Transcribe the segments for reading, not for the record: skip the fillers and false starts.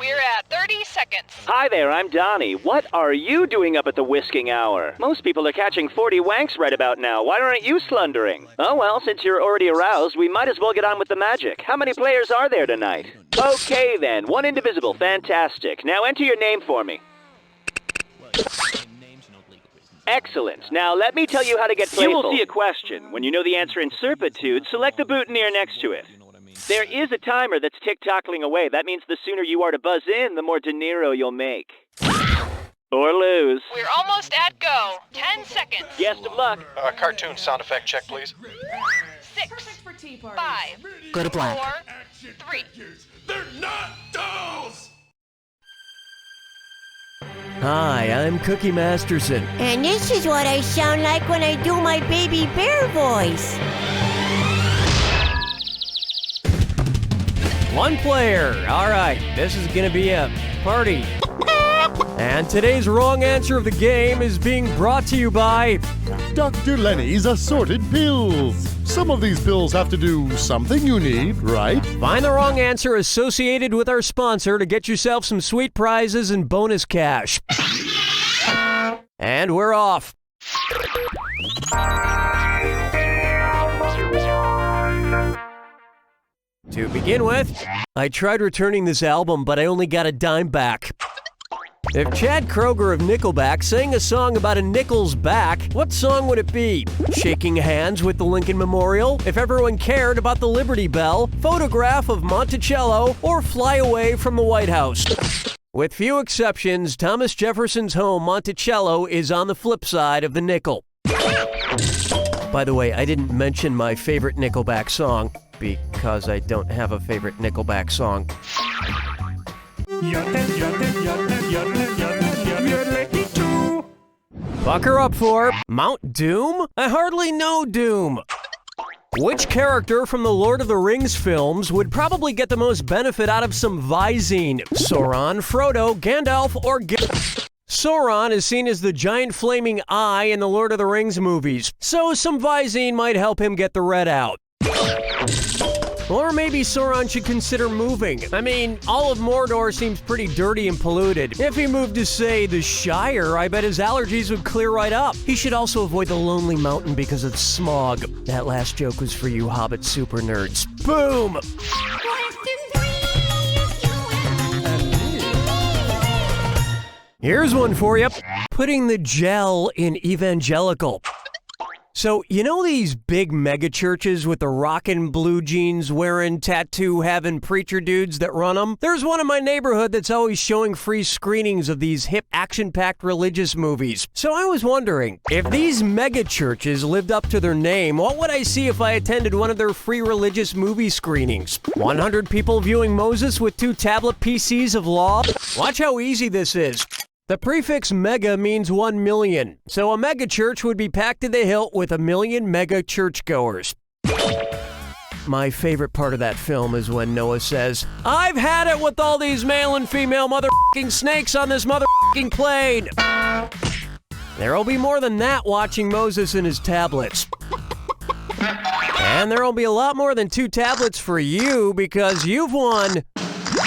We're at 30 seconds. Hi there, I'm Donnie. What are you doing up at the whisking hour? Most people are catching 40 wanks right about now. Why aren't you slundering? Oh well, since you're already aroused, we might as well get on with the magic. How many players are there tonight? Okay then, one indivisible. Fantastic. Now enter your name for me. Excellent. Now let me tell you how to get playful. You will see a question. When you know the answer in Serpitude, select the boutonniere next to it. There is a timer that's tick-tockling away. That means the sooner you are to buzz in, the more dinero you'll make. Or lose. We're almost at go. 10 seconds. Best of luck. Cartoon sound effect check, please. 6, 5, Go to black. 4, 3. They're not dolls! Hi, I'm Cookie Masterson. And this is what I sound like when I do my baby bear voice. One player. All right, this is gonna be a party. And today's wrong answer of the game is being brought to you by Dr. Lenny's Assorted Pills. Some of these pills have to do something you need, right? Find the wrong answer associated with our sponsor to get yourself some sweet prizes and bonus cash. And we're off. To begin with, I tried returning this album, but I only got a dime back. If Chad Kroeger of Nickelback sang a song about a nickel's back, what song would it be? Shaking Hands with the Lincoln Memorial, If Everyone Cared About the Liberty Bell, Photograph of Monticello, or Fly Away from the White House? With few exceptions, Thomas Jefferson's home, Monticello, is on the flip side of the nickel. By the way, I didn't mention my favorite Nickelback song, because I don't have a favorite Nickelback song. Bucker up for Mount Doom? I hardly know Doom. Which character from the Lord of the Rings films would probably get the most benefit out of some Visine? Sauron, Frodo, Gandalf, or Sauron is seen as the giant flaming eye in the Lord of the Rings movies, so some Visine might help him get the red out. Or maybe Sauron should consider moving. I mean, all of Mordor seems pretty dirty and polluted. If he moved to, say, the Shire, I bet his allergies would clear right up. He should also avoid the Lonely Mountain because of smog. That last joke was for you Hobbit super nerds. Boom! Here's one for you. Putting the gel in evangelical. So, you know these big mega churches with the rockin' blue jeans wearing tattoo having preacher dudes that run them? There's one in my neighborhood that's always showing free screenings of these hip action-packed religious movies. So I was wondering, if these mega churches lived up to their name, what would I see if I attended one of their free religious movie screenings? 100 people viewing Moses with 2 tablet PCs of law? Watch how easy this is. The prefix mega means 1 million, so a mega church would be packed to the hilt with 1 million mega churchgoers. My favorite part of that film is when Noah says, "I've had it with all these male and female motherfucking snakes on this motherfucking plane." There'll be more than that watching Moses and his tablets. And there'll be a lot more than 2 tablets for you because you've won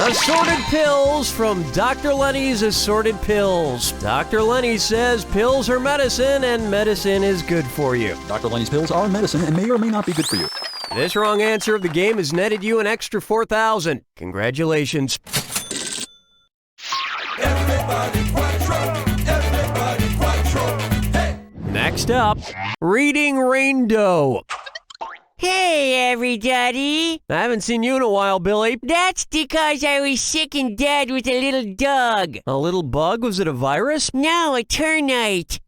Assorted Pills from Dr. Lenny's Assorted Pills. Dr. Lenny says pills are medicine and medicine is good for you. Dr. Lenny's pills are medicine and may or may not be good for you. This wrong answer of the game has netted you an extra 4,000. Congratulations. Everybody quattro, everybody quattro, hey! Next up, Reading Rainbow. Hey, everybody. I haven't seen you in a while, Billy. That's because I was sick and dead with a little dog. A little bug? Was it a virus? No, a termite.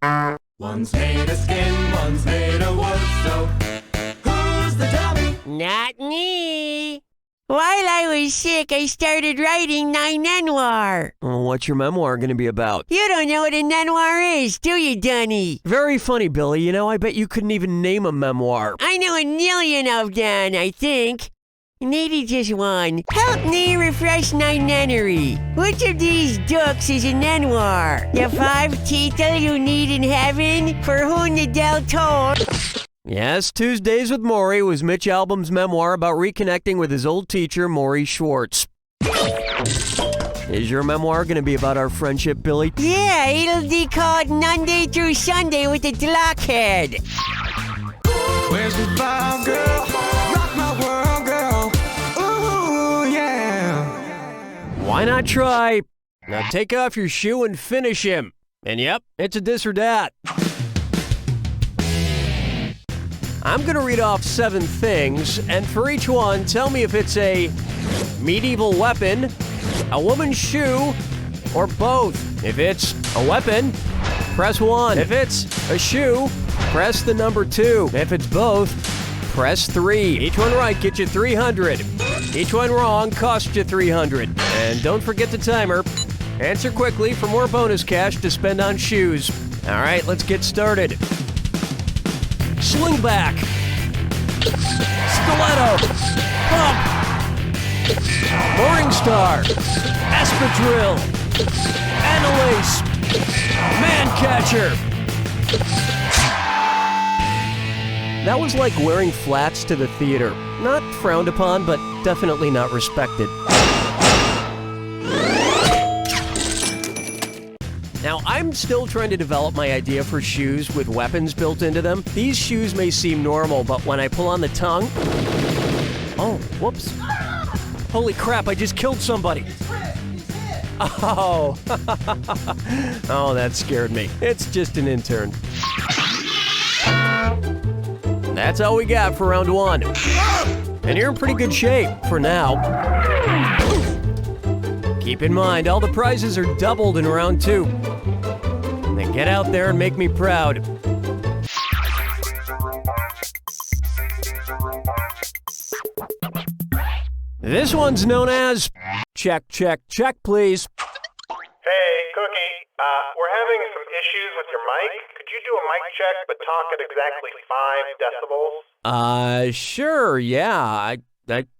One's made of skin, one's made of wood, so who's the dummy? Not me. While I was sick, I started writing my memoir. What's your memoir going to be about? You don't know what a memoir is, do you, Dunny? Very funny, Billy. You know, I bet you couldn't even name a memoir. I know a million of them, I think. Maybe just one. Help me refresh my memory. Which of these ducks is a memoir? The 5 title you need in heaven? For whom the Del Toro? Yes, Tuesdays with Maury was Mitch Albom's memoir about reconnecting with his old teacher, Maury Schwartz. Is your memoir going to be about our friendship, Billy? Yeah, it'll be called Monday through Sunday with the Blockhead. Where's the vibe, girl? Rock my world, girl. Ooh, yeah. Why not try? Now take off your shoe and finish him. And yep, it's a this or that. I'm going to read off 7 things, and for each one, tell me if it's a medieval weapon, a woman's shoe, or both. If it's a weapon, press 1. If it's a shoe, press the number 2. If it's both, press 3. Each one right gets you 300. Each one wrong costs you 300. And don't forget the timer. Answer quickly for more bonus cash to spend on shoes. All right, let's get started. Slingback. Stiletto. Pump. Mooring star. Espadrille. Annalise. Man catcher. That was like wearing flats to the theater. Not frowned upon, but definitely not respected. Now, I'm still trying to develop my idea for shoes with weapons built into them. These shoes may seem normal, but when I pull on the tongue... Oh, whoops. Holy crap, I just killed somebody. Oh. Oh, that scared me. It's just an intern. That's all we got for round 1. And you're in pretty good shape for now. Keep in mind, all the prizes are doubled in round 2. Then get out there and make me proud. This one's known as check, check, check, please. Hey, Cookie, we're having some issues with your mic. Could you do a mic check but talk at exactly 5 decibels? Sure, yeah.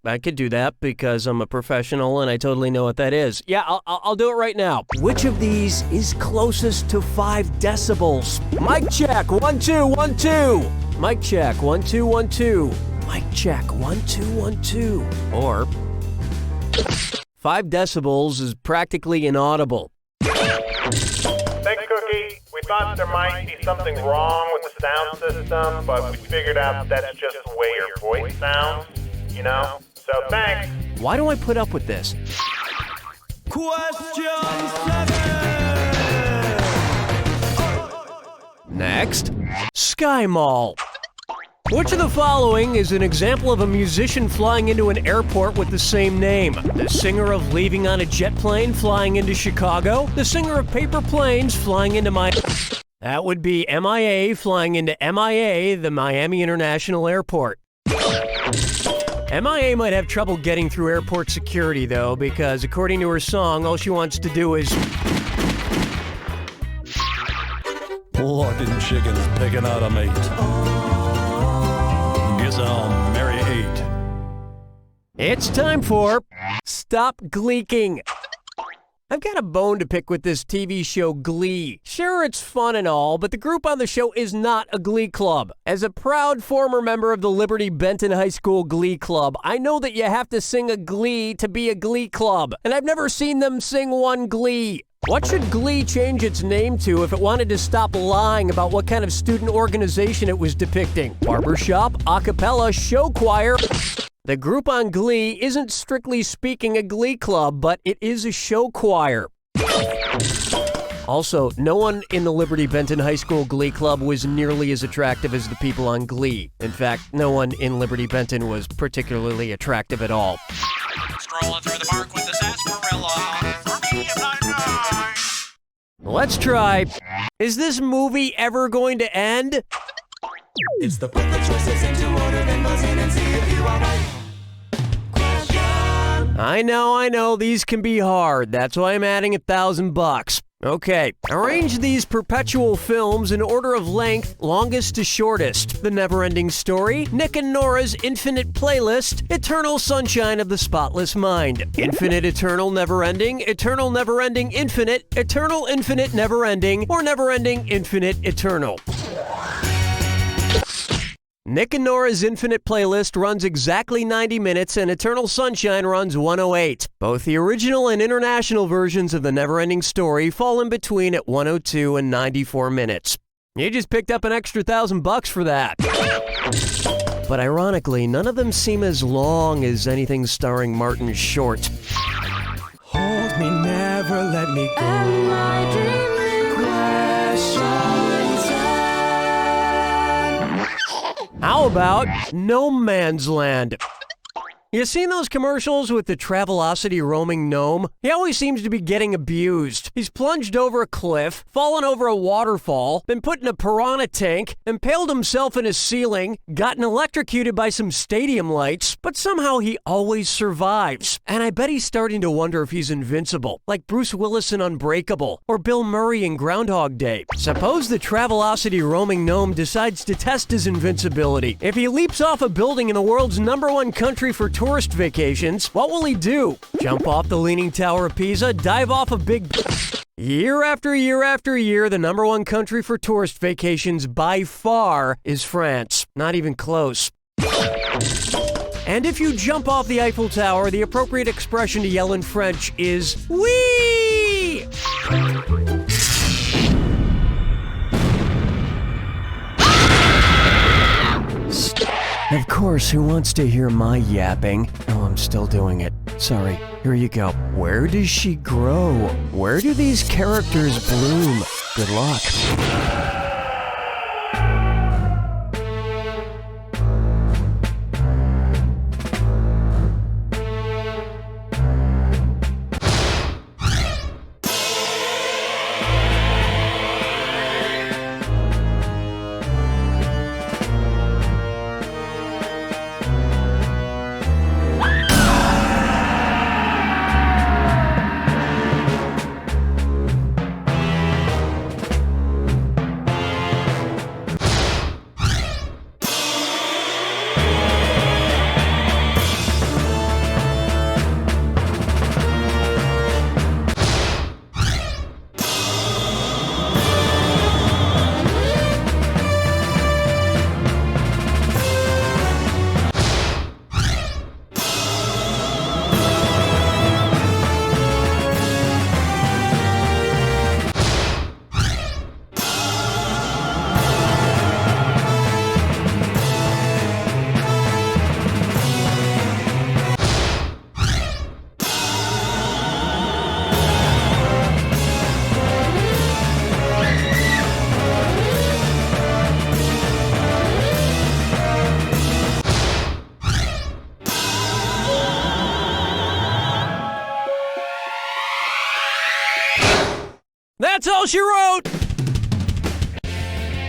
I could do that because I'm a professional and I totally know what that is. Yeah, I'll do it right now. Which of these is closest to 5 decibels? Mic check, 1, 2, 1, 2. Mic check, 1, 2, 1, 2. Mic check, 1, 2, 1, 2. Or 5 decibels is practically inaudible. Thanks, Cookie. We thought there might be something wrong with the sound system, but we figured out that's just the way your voice sounds. You know? So thanks. Why do I put up with this? Question 7. Next, Sky Mall. Which of the following is an example of a musician flying into an airport with the same name? The singer of Leaving on a Jet Plane flying into Chicago? The singer of Paper Planes flying into That would be MIA flying into MIA, the Miami International Airport. MIA might have trouble getting through airport security, though, because according to her song, all she wants to do is... Locking chickens picking out a mate. Guess I'll marry 8. It's time for... Stop Gleeking. I've got a bone to pick with this TV show Glee. Sure, it's fun and all, but the group on the show is not a Glee club. As a proud former member of the Liberty Benton High School Glee Club, I know that you have to sing a Glee to be a Glee club, and I've never seen them sing one Glee. What should Glee change its name to if it wanted to stop lying about what kind of student organization it was depicting? Barbershop, a cappella, show choir... The group on Glee isn't strictly speaking a Glee club, but it is a show choir. Also, no one in the Liberty Benton High School Glee Club was nearly as attractive as the people on Glee. In fact, no one in Liberty Benton was particularly attractive at all. Strolling through the park with the sarsaparilla. For me, if I die. Let's try. Is this movie ever going to end? It's the put the choices into order, then buzz in and see if you are right. I know, these can be hard. That's why I'm adding $1,000. Okay, arrange these perpetual films in order of length, longest to shortest. The Never-Ending Story, Nick and Nora's Infinite Playlist, Eternal Sunshine of the Spotless Mind, Infinite Eternal Never-Ending, Eternal Never-Ending Infinite, Eternal Infinite Never-Ending, or Never-Ending Infinite Eternal. Nick and Nora's Infinite playlist runs exactly 90 minutes and Eternal Sunshine runs 108. Both the original and international versions of the Neverending Story fall in between at 102 and 94 minutes. You just picked up an extra $1,000 for that. But ironically, none of them seem as long as anything starring Martin Short. Hold me, never let me go. Am I dreaming? How about No Man's Land? You seen those commercials with the Travelocity roaming gnome? He always seems to be getting abused. He's plunged over a cliff, fallen over a waterfall, been put in a piranha tank, impaled himself in a ceiling, gotten electrocuted by some stadium lights, but somehow he always survives. And I bet he's starting to wonder if he's invincible, like Bruce Willis in Unbreakable, or Bill Murray in Groundhog Day. Suppose the Travelocity roaming gnome decides to test his invincibility. If he leaps off a building in the world's #1 country for tourist vacations, what will he do? Jump off the Leaning Tower of Pisa? Dive off a big... Year after year after year, the #1 country for tourist vacations by far is France. Not even close. And if you jump off the Eiffel Tower, the appropriate expression to yell in French is "Whee!" Of course, who wants to hear my yapping? Oh, I'm still doing it. Sorry, here you go. Where does she grow? Where do these characters bloom? Good luck. That's all she wrote!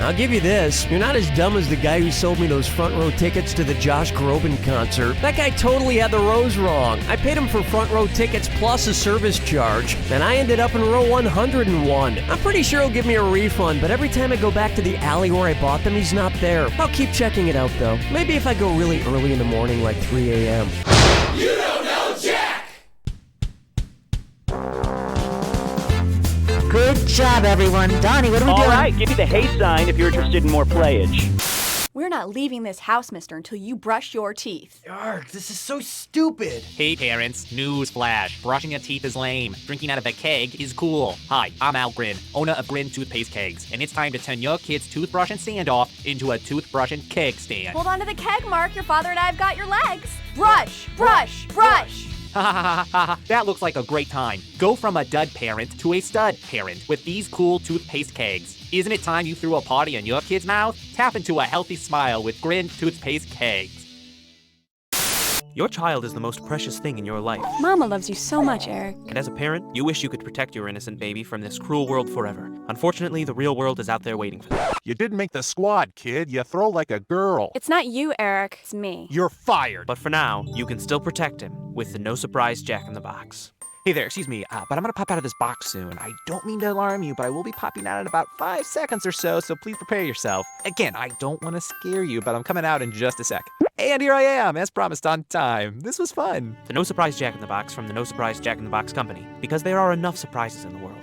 I'll give you this. You're not as dumb as the guy who sold me those front row tickets to the Josh Groban concert. That guy totally had the rows wrong. I paid him for front row tickets plus a service charge, and I ended up in row 101. I'm pretty sure he'll give me a refund, but every time I go back to the alley where I bought them, he's not there. I'll keep checking it out, though. Maybe if I go really early in the morning, like 3 a.m. You don't know Jack! Good job, everyone. Donnie, what are we doing? All right, give me the hey sign if you're interested in more playage. We're not leaving this house, mister, until you brush your teeth. Arg, this is so stupid. Hey parents, news flash. Brushing your teeth is lame. Drinking out of a keg is cool. Hi, I'm Al Grin, owner of Grin Toothpaste Kegs, and it's time to turn your kid's toothbrush and standoff into a toothbrush and keg stand. Hold on to the keg, Mark. Your father and I have got your legs. Brush, brush, brush. Ha ha ha ha ha, that looks like a great time. Go from a dud parent to a stud parent with these cool toothpaste kegs. Isn't it time you threw a party in your kid's mouth? Tap into a healthy smile with Grin Toothpaste Kegs. Your child is the most precious thing in your life. Mama loves you so much, Eric. And as a parent, you wish you could protect your innocent baby from this cruel world forever. Unfortunately, the real world is out there waiting for them. You didn't make the squad, kid. You throw like a girl. It's not you, Eric. It's me. You're fired. But for now, you can still protect him with the No Surprise Jack in the Box. Hey there, excuse me, but I'm gonna pop out of this box soon. I don't mean to alarm you, but I will be popping out in about 5 seconds or so please prepare yourself. Again, I don't want to scare you, but I'm coming out in just a sec. And here I am, as promised, on time. This was fun. The No Surprise Jack in the Box from the No Surprise Jack in the Box Company, because there are enough surprises in the world.